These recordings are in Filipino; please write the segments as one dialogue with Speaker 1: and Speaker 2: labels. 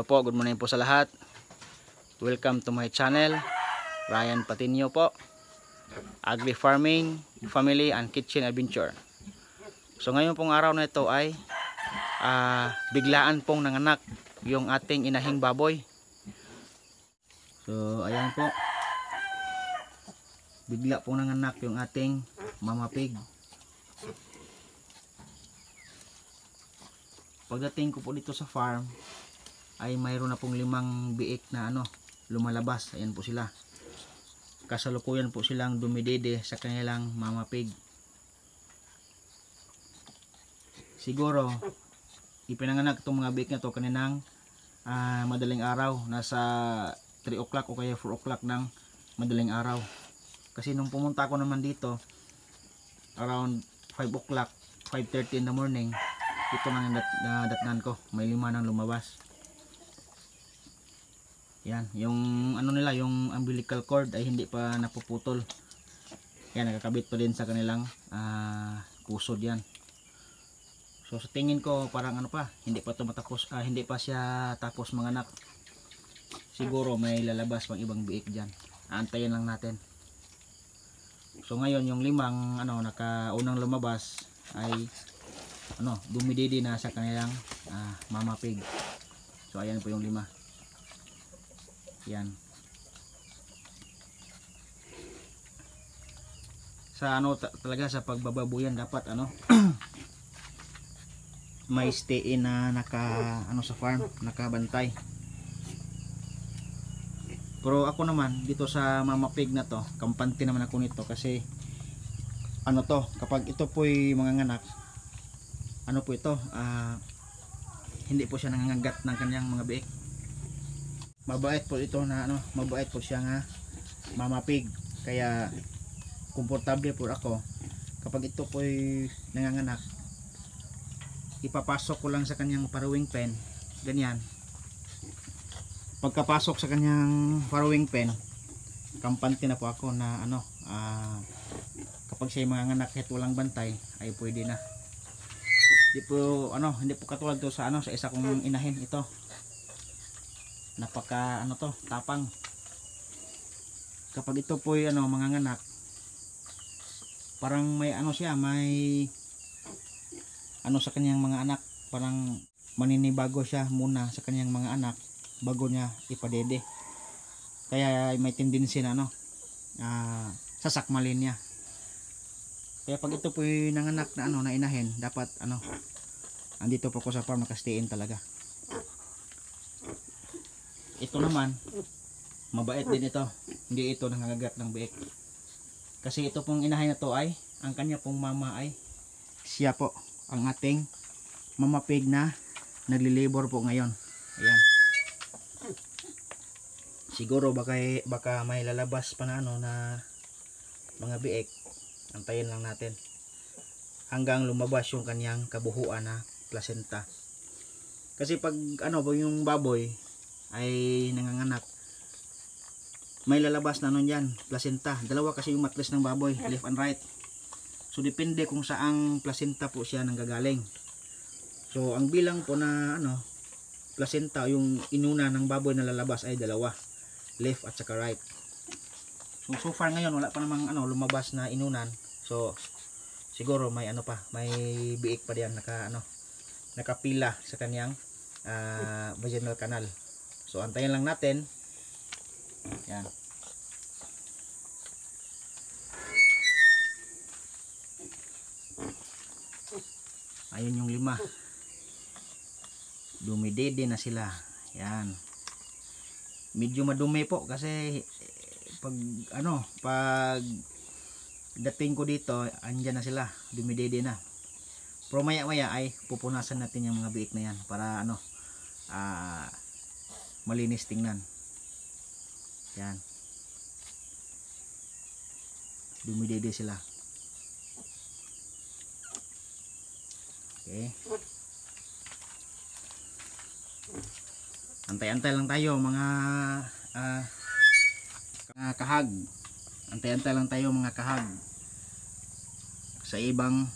Speaker 1: po, good morning po sa lahat. Welcome to my channel, Ryan Patinio po. Agri Farming, Family and Kitchen Adventure. So ngayon pong araw na ito ay biglaan pong nanganak yung ating inahing baboy. So ayan po, bigla pong nanganak yung ating mama pig. Pagdating ko po dito sa farm ay mayroon na pong 5 biik na lumalabas. Ayan po sila. Kasalukuyan po silang dumidede sa kanilang mama pig. Siguro ipinanganak itong mga biik na to kaninang madaling araw, nasa 3 o'clock o kaya 4 o'clock ng madaling araw. Kasi nung pumunta ako naman dito around 5 o'clock, 5:30 in the morning, ito nang nadatnan ko, may 5 nang lumabas. Yan, yung nila, yung umbilical cord ay hindi pa napuputol. Yan, nakakabit pa din sa kanilang pusod yan. So sa tingin ko parang hindi pa tumatapos, hindi pa siya tapos manganak. Siguro may lalabas pang ibang biik diyan. Aantayin lang natin. So ngayon yung 5 nakaunang lumabas ay dumididi na sa kanilang mama pig. So ayan po yung 5. Yan. Sa talaga sa pagbababoyan dapat may stay in na sa farm, nakabantay. Pero ako naman dito sa mama pig na to, kampante naman ako nito kasi kapag ito po'y manganganak, po ito, hindi po siya nangangagat ng kanyang mga biik. Mabait po ito mabait po siya nga mama pig. Kaya komportable po ako kapag ito po'y nanganganak. Ipapasok ko lang sa kanyang farrowing pen, ganyan. Pagkapasok sa kanyang farrowing pen, kampante na po ako na kapag siya manganganak kahit walang bantay ay pwede na. Hindi po katulad to sa sa isa kong inahin. Ito napaka tapang. Kapag ito po manganganak, parang may siya, may sa kanyang mga anak, parang maninibago siya muna sa kanyang mga anak bago niya ipadede. Kaya may tendency na sasakmalin niya. Kaya pag ito po nanganak na na inahin, dapat andito po ko sa farm, nakastayin talaga. Ito naman mabait din ito, hindi ito nangangagat ng biik. Kasi ito pong inahin na to ay ang kanya pong mama ay siya po ang ating mama pig na naglilibor po ngayon. Ayan. Siguro baka may lalabas pa na na mga biik. Antayin lang natin hanggang lumabas yung kanyang kabuhuan na placenta. Kasi pag yung baboy ay nanganganak, may lalabas na yan, placenta. Dalawa kasi yung matlis ng baboy, left and right. So depende kung saang placenta po siya nanggagaling. So ang bilang po na placenta, yung inuna ng baboy na lalabas ay 2, left at saka right. So far ngayon wala pa namang lumabas na inunan. So siguro may may biik pa diyan nakapila sa kanyang vaginal canal. So antayin lang natin. Yan. Ayun yung 5. Dumidede na sila. Yan. Medyo madumi po kasi pag dating ko dito, andyan na sila, dumidede na. Pero maya ay pupunasan natin yung mga biik na yan para malinis tingnan. Yan. Dumidede sila. Okay. Antay-antay lang tayo mga kahag. Antay-antay lang tayo mga kahag sa ibang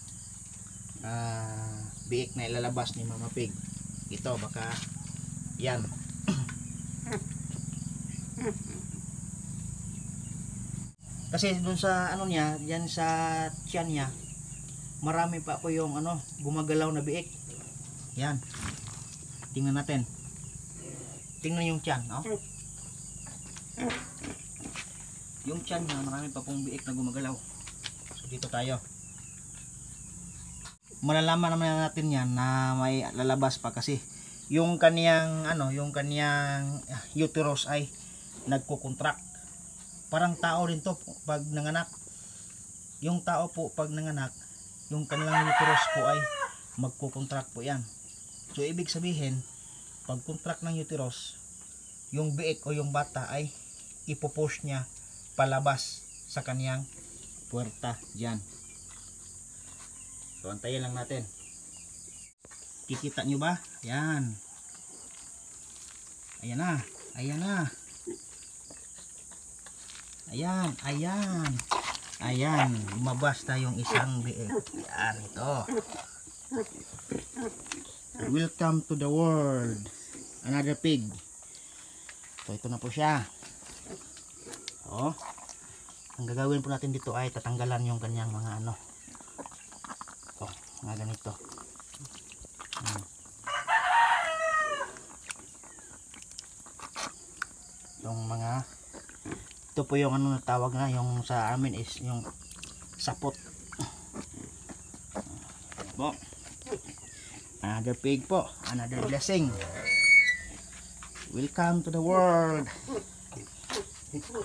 Speaker 1: biik na ilalabas ni Mama Pig. Ito baka yan Kasi dun sa ano niya, diyan sa tiyan niya, marami pa po yung ano, gumagalaw na biik. Yan. Tingnan natin. Tingnan yung tiyan, oh. Yung tiyan niya, marami pa pong biik na gumagalaw. So dito tayo. Malalaman naman natin yan na may lalabas pa kasi yung kaniyang ano, yung kaniyang uterus ay nagko-contract. Parang tao din to pag nanganak. Yung tao po pag nanganak, yung kanilang uterus po ay magko-contract po yan. So ibig sabihin, pag contract ng uterus, yung biik o yung bata ay ipopush niya palabas sa kaniyang puwerta diyan. So antayin lang natin. Kikita nyo ba? Yan. Ayan na. Ayan na. Ayan. Ayan. Ayan. Lumabas na yung isang biik. Yan. Ito. Welcome to the world. Another pig. So ito na po siya. Oh. Ang gagawin po natin dito ay tatanggalan yung kanyang mga ano. Ito. Mga ganito. Yung mga ito po yung ano natawag na yung sa amin is yung sapot po. Another pig po, another blessing. Welcome to the world.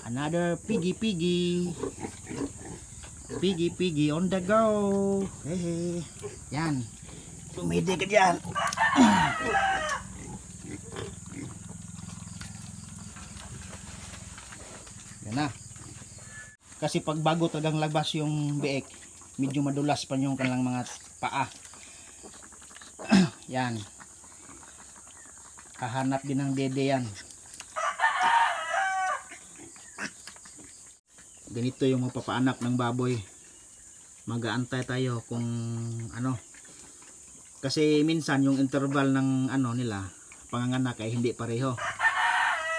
Speaker 1: Another piggy on the go. Hey. Yan, tumidi ka dyan. Yan na. Kasi pag bago talagang labas yung biik, medyo madulas pa yung kanilang mga paa. Yan. Hahanap din ng dede yan. Ganito yung mapapaanak ng baboy. Mag-aantay tayo kung ano. Kasi minsan yung interval ng ano nila, panganganak ay hindi pareho.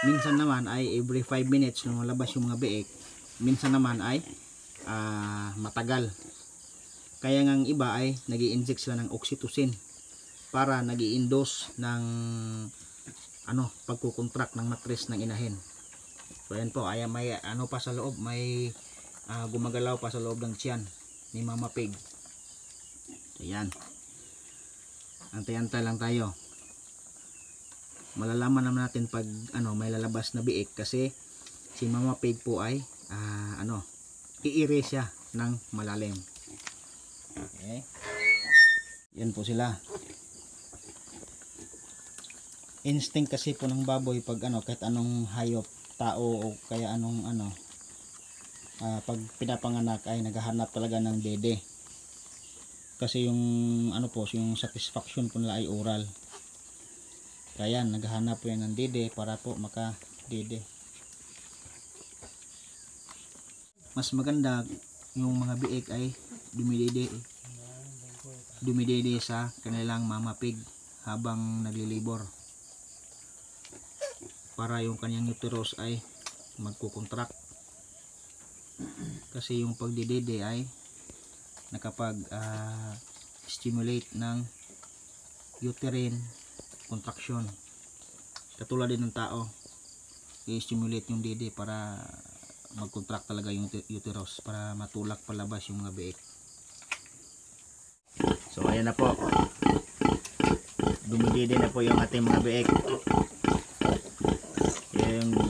Speaker 1: Minsan naman ay every 5 minutes lumalabas yung mga biik. Minsan naman ay matagal. Kaya ngang iba ay nag-i-inject sila ng oxytocin para nag-i-induce ng ano, pagkukontract ng matris ng inahin. So ayan po, ay may ano pa sa loob, may gumagalaw pa sa loob ng tiyan ni Mama Pig. So ayan. Antay-antay lang tayo. Malalaman naman natin pag ano may lalabas na biik kasi si Mama Pig po ay ano, iire siya ng malalim. Okay. Yan po sila. Instinct kasi po ng baboy pag ano, kahit anong hayop, tao o kaya anong ano, pag pinapanganak ay naghahanap talaga ng dede. Kasi yung ano po, yung satisfaction po nila ay oral. Kaya naghahanap po yan ng dede para po maka dede. Mas maganda yung mga biik ay dumidede sa kanilang Mama Pig habang naglilibor para yung kanyang uterus ay magkukontract. Kasi yung pagdidede ay nakapag stimulate ng uterine contraction. Katulad din ng tao, i-stimulate yung dede para mag-contract talaga yung uterus para matulak palabas yung mga biik. So ayan na po, dumidede na po yung ating mga biik.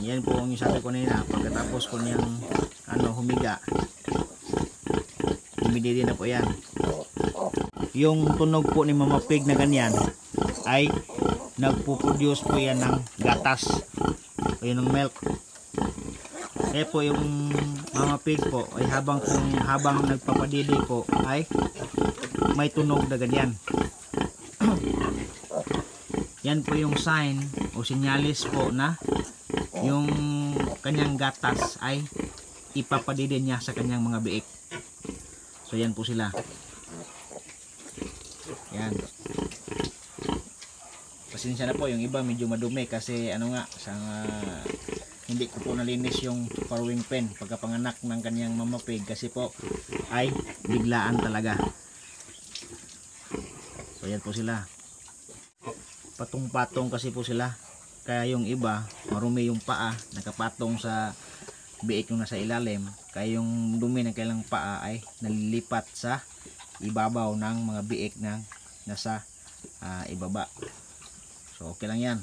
Speaker 1: Yan po yung sabi ko nila, pagkatapos ko niyang ano, humiga, dumidede na po yan. Yung tunog po ni Mama Pig na ganyan ay nagpo-produce po yan ng gatas o yun ng milk. Kaya po yung Mama Pig po ay habang nagpapadidi po ay may tunog na ganyan. Yan po yung sign o sinyalis po na yung kanyang gatas ay ipapadidi niya sa kanyang mga biik. So yan po sila. Yan. pasensya na po, yung iba medyo madumi kasi ano nga, hindi ko po nalinis yung farrowing pen pagkapanganak ng kanyang mama pig kasi po ay biglaan talaga. So yan po sila, patong-patong kasi po sila, kaya yung iba marumi yung paa, nakapatong sa biik yung nasa ilalim, kaya yung dumi ng kailang paa ay nalilipat sa ibabaw ng mga biik ng nasa ibaba. So okay lang yan,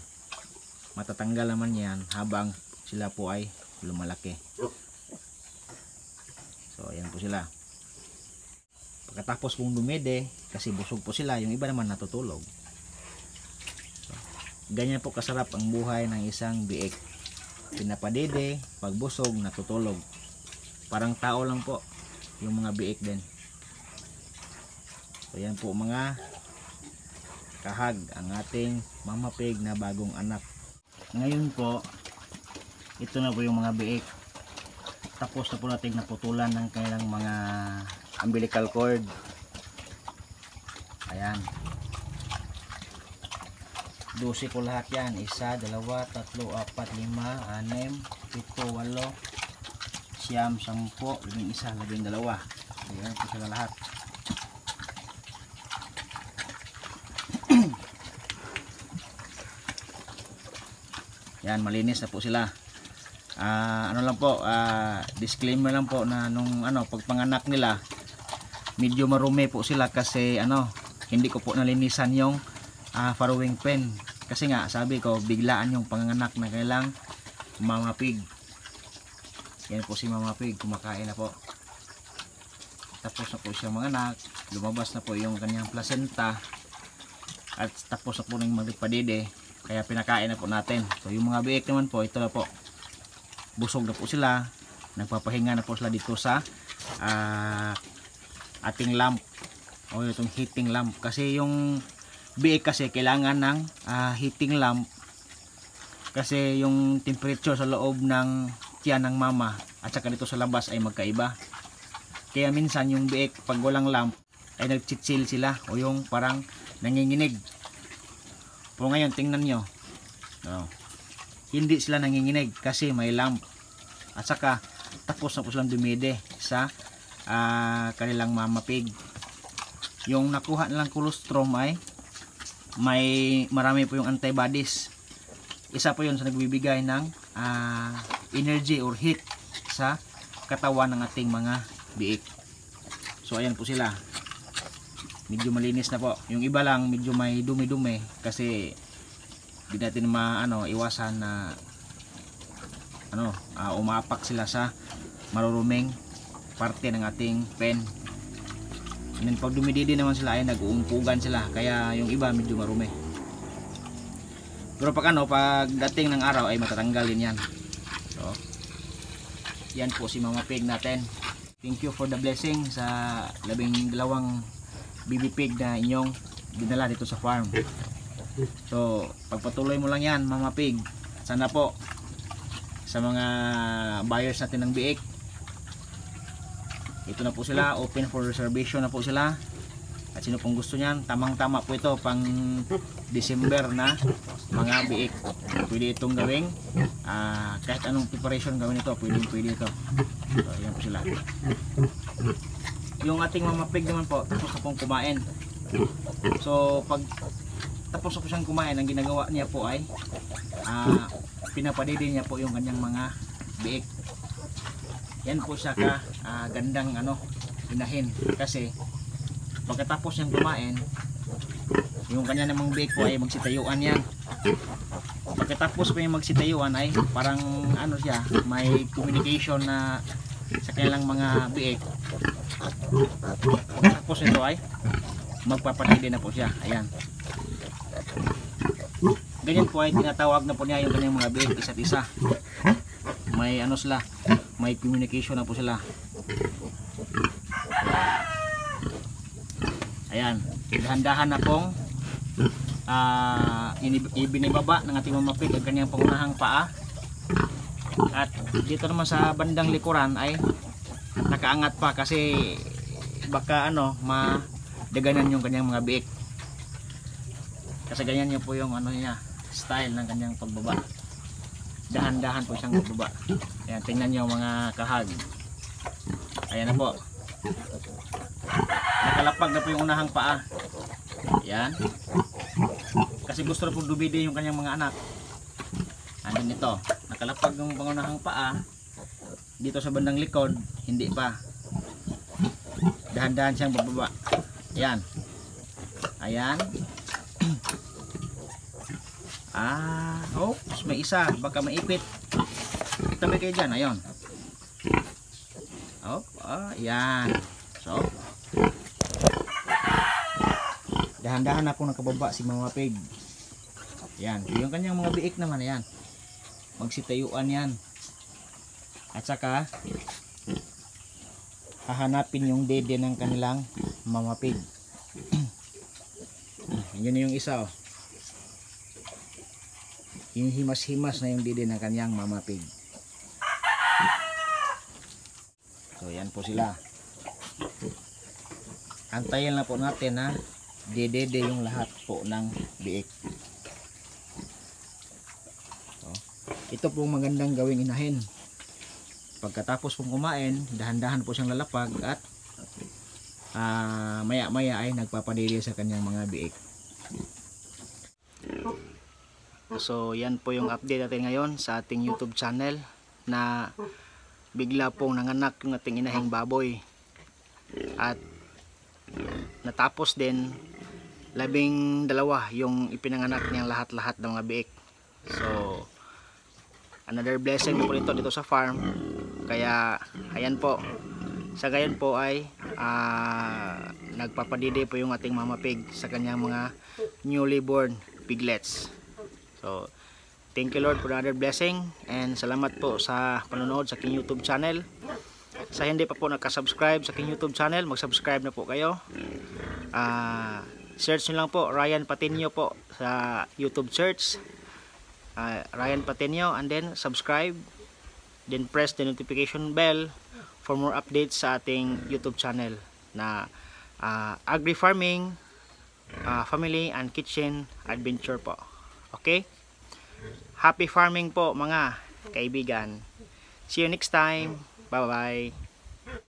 Speaker 1: matatanggal naman yan habang sila po ay lumalaki. So ayan po sila. Pagkatapos pong dumede, kasi busog po sila, yung iba naman natutulog. So, ganyan po kasarap ang buhay ng isang biik. Pinapadede, pag busog, natutulog. Parang tao lang po yung mga biik din. So yan po mga kahag, ang ating mama pig na bagong anak. Ngayon po, ito na po yung mga biik. Tapos na po natin naputulan ng kanilang mga umbilical cord. Ayan, 12 po lahat yan. 1, 2, 3, 4, 5, 6, 7, 8, 9, 10, 11, 12. Ayan po sila lahat. Yan, malinis na po sila. Ano lang po, disclaimer lang po na nung pagpanganak nila, medyo marumi po sila kasi hindi ko po nalinisan yung farrowing pen. Kasi nga, sabi ko, biglaan yung panganganak na kailang mama pig. Yan po si mama pig, kumakain na po. Tapos na po siya manganak, lumabas na po yung kanyang placenta, at tapos na po ng magpadede. Kaya pinakain na po natin. So yung mga biik naman po, ito na po, busog na po sila, nagpapahinga na po sila dito sa ating lamp, o itong heating lamp. Kasi yung biik kasi kailangan ng heating lamp, kasi yung temperature sa loob ng tiyan ng mama at saka dito sa labas ay magkaiba. Kaya minsan yung biik pag walang lamp ay nagchitsil sila, o yung parang nanginginig. Pero ngayon tingnan nyo, hindi sila nanginginig kasi may lamp. At saka tapos na po silang dumide sa kanilang mama pig. Yung nakuha nilang colostrum ay marami po yung antibodies. Isa po yun sa nagbibigay ng energy or heat sa katawan ng ating mga biik. So ayan po sila, medyo malinis na po. Yung iba lang medyo may dumi-dumi kasi hindi natin iwasan na umapak sila sa maruruming parte ng ating pen. And then pag dumididi naman sila ay nag-uumpugan sila, kaya yung iba medyo marumi. Pero pag dating ng araw ay matatanggal din yan. So yan po si mama pig natin. Thank you for the blessing sa 12 baby pig na inyong dinala dito sa farm. So pagpatuloy mo lang yan mama pig. Sana po sa mga buyers natin ng biik, ito na po sila, open for reservation na po sila. At sino pong gusto niyan, tamang tama po ito pang December na mga biik. Pwede itong gawing kahit anong preparation gawin ito, pwede ito. So yan po sila. Yung ating mama pig naman po, tapos na pong kumain. So pag tapos na po siyang kumain, ang ginagawa niya po ay pinapadede niya po yung kanyang mga biik. Yan po siya gandang inahin, kasi pagkatapos niyang kumain, yung kanya namang biik po ay magsitayuan yan. Pagkatapos po yung magsitayuan ay parang siya, may communication na sa kanilang mga biik. Tapos ito ay magpapadede na po siya. Ayan, ganyan po ay tinatawag na po niya yung kanyang mga biik isa't isa. May sila, may communication na po sila. Ayan, dahan-dahan na pong ibinibaba ng ating mama pig ang kanyang pangunahang paa. At dito naman sa bandang likuran ay nakaangat pa kasi baka madaganan yung kanyang mga biik. Kasi ganyan niya po yung ano niya, style ng kanyang pagbaba. Dahan-dahan po siyang pagbaba. Ayan, tingnan niyo mga kahag. Ayan na po. Nakalapag na po yung unahang paa. Ayan. Kasi gusto na po dumidi yung kanyang mga anak. Andun ito. Nakalapag yung pangunahang paa. Dito sa bandang likod, hindi pa. Dahan-dahan siyang bababa. Ayan. Ayan. Oops, may isa. Baka maipit. Tabi kayo dyan. Ayun. Ayan. So, dahan-dahan na po nakababa si Mama Pig. Ayan. Yung kanyang mga biik naman. Ayan. Magsitayuan yan. At saka, hahanapin yung dede ng kanilang Mama Pig. Yun yung isa, oh. Yung himas-himas na yung dede ng kanyang Mama Pig. So yan po sila. Antayin na po natin na dede yung lahat po ng biik. So, ito po magandang gawing inahin. Pagkatapos pong kumain, dahan-dahan po siyang lalapag at maya-maya ay nagpapadede sa kanyang mga biik. So yan po yung update natin ngayon sa ating YouTube channel na bigla pong nanganak yung ating inahing baboy at natapos din 12 yung ipinanganak niyang lahat-lahat ng mga biik. So another blessing po dito sa farm. Kaya ayan po, sa gayon po ay nagpapadede po yung ating Mama Pig sa kanyang mga newly born piglets. So, thank you Lord for another blessing and salamat po sa panonood sa aking YouTube channel. Sa hindi pa po nakasubscribe sa aking YouTube channel, mag-subscribe na po kayo. Search nyo lang po Ryan Patinio po sa YouTube search. Ryan Patinio, and then subscribe, then press the notification bell for more updates sa ating YouTube channel na agri farming, family and kitchen adventure po. Okay? Happy farming po mga kaibigan. See you next time. Bye bye.